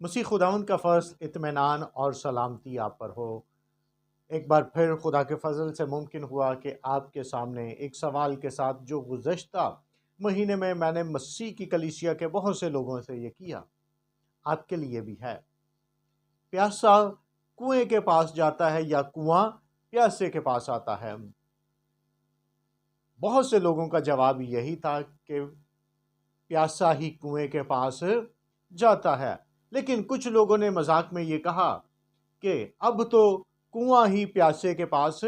مسیح خداوند کا فضل، اطمینان اور سلامتی آپ پر ہو۔ ایک بار پھر خدا کے فضل سے ممکن ہوا کہ آپ کے سامنے ایک سوال کے ساتھ جو گزشتہ مہینے میں نے مسیح کی کلیسیا کے بہت سے لوگوں سے یہ کیا، آپ کے لیے بھی ہے۔ پیاسا کنویں کے پاس جاتا ہے یا کنواں پیاسے کے پاس آتا ہے؟ بہت سے لوگوں کا جواب یہی تھا کہ پیاسا ہی کنویں کے پاس جاتا ہے، لیکن کچھ لوگوں نے مذاق میں یہ کہا کہ اب تو کنواں ہی پیاسے کے پاس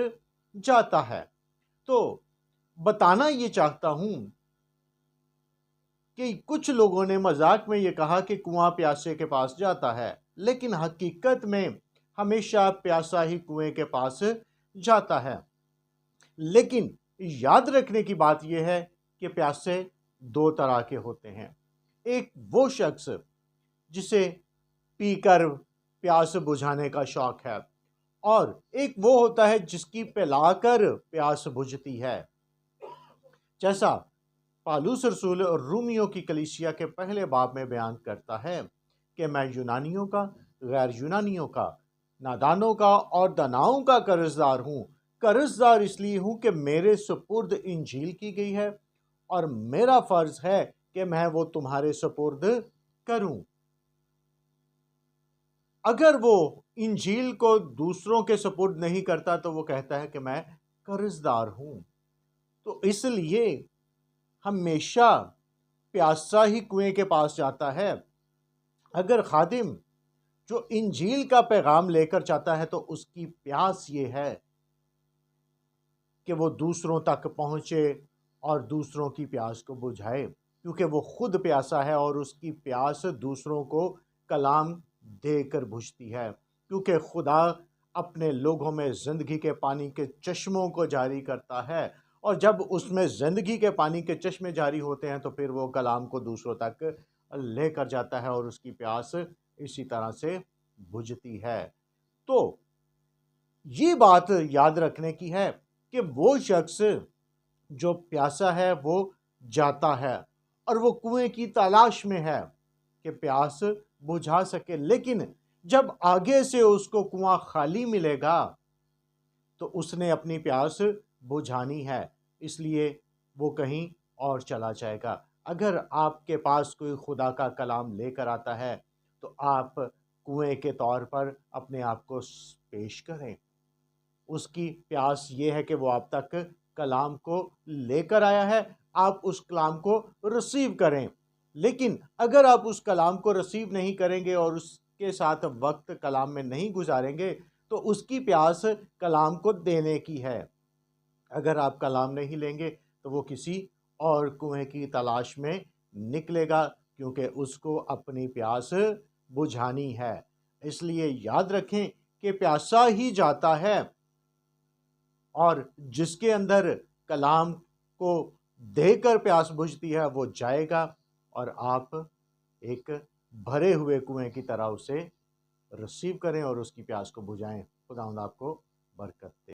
جاتا ہے۔ تو بتانا یہ چاہتا ہوں کہ کچھ لوگوں نے مذاق میں یہ کہا کہ کنواں پیاسے کے پاس جاتا ہے، لیکن حقیقت میں ہمیشہ پیاسا ہی کنویں کے پاس جاتا ہے۔ لیکن یاد رکھنے کی بات یہ ہے کہ پیاسے دو طرح کے ہوتے ہیں۔ ایک وہ شخص جسے پی کر پیاس بجھانے کا شوق ہے، اور ایک وہ ہوتا ہے جس کی پلا کر پیاس بجھتی ہے۔ جیسا پالوس رسول رومیوں کی کلیسیا کے پہلے باب میں بیان کرتا ہے کہ میں یونانیوں کا، غیر یونانیوں کا، نادانوں کا اور داناؤں کا قرض دار ہوں۔ قرض دار اس لیے ہوں کہ میرے سپرد انجیل کی گئی ہے، اور میرا فرض ہے کہ میں وہ تمہارے سپرد کروں۔ اگر وہ انجیل کو دوسروں کے سپرد نہیں کرتا تو وہ کہتا ہے کہ میں قرض دار ہوں۔ تو اس لیے ہمیشہ پیاسا ہی کنویں کے پاس جاتا ہے۔ اگر خادم جو انجیل کا پیغام لے کر چاہتا ہے تو اس کی پیاس یہ ہے کہ وہ دوسروں تک پہنچے اور دوسروں کی پیاس کو بجھائے، کیونکہ وہ خود پیاسا ہے اور اس کی پیاس دوسروں کو کلام دے کر بجھتی ہے، کیونکہ خدا اپنے لوگوں میں زندگی کے پانی کے چشموں کو جاری کرتا ہے، اور جب اس میں زندگی کے پانی کے چشمے جاری ہوتے ہیں تو پھر وہ کلام کو دوسروں تک لے کر جاتا ہے اور اس کی پیاس اسی طرح سے بجھتی ہے۔ تو یہ بات یاد رکھنے کی ہے کہ وہ شخص جو پیاسا ہے وہ جاتا ہے اور وہ کنویں کی تلاش میں ہے کہ پیاس بجھا سکے، لیکن جب آگے سے اس کو کنواں خالی ملے گا تو اس نے اپنی پیاس بجھانی ہے، اس لیے وہ کہیں اور چلا جائے گا۔ اگر آپ کے پاس کوئی خدا کا کلام لے کر آتا ہے تو آپ کنویں کے طور پر اپنے آپ کو پیش کریں۔ اس کی پیاس یہ ہے کہ وہ آپ تک کلام کو لے کر آیا ہے، آپ اس کلام کو ریسیو کریں۔ لیکن اگر آپ اس کلام کو ریسیو نہیں کریں گے اور اس کے ساتھ وقت کلام میں نہیں گزاریں گے تو اس کی پیاس کلام کو دینے کی ہے۔ اگر آپ کلام نہیں لیں گے تو وہ کسی اور کنویں کی تلاش میں نکلے گا، کیونکہ اس کو اپنی پیاس بجھانی ہے۔ اس لیے یاد رکھیں کہ پیاسا ہی جاتا ہے، اور جس کے اندر کلام کو دے کر پیاس بجھتی ہے وہ جائے گا، اور آپ ایک بھرے ہوئے کنویں کی طرح اسے ریسیو کریں اور اس کی پیاس کو بجھائیں۔ خداوند آپ کو برکت دے۔